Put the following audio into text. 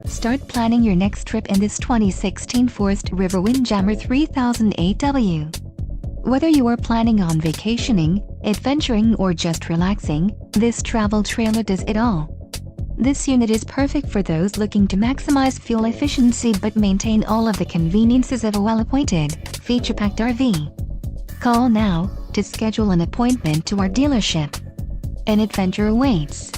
Start planning your next trip in this 2016 Forest River Windjammer 3008W. Whether you are planning on vacationing, adventuring or just relaxing, this travel trailer does it all. This unit is perfect for those looking to maximize fuel efficiency but maintain all of the conveniences of a well-appointed, feature-packed RV. Call now to schedule an appointment to our dealership. An adventure awaits.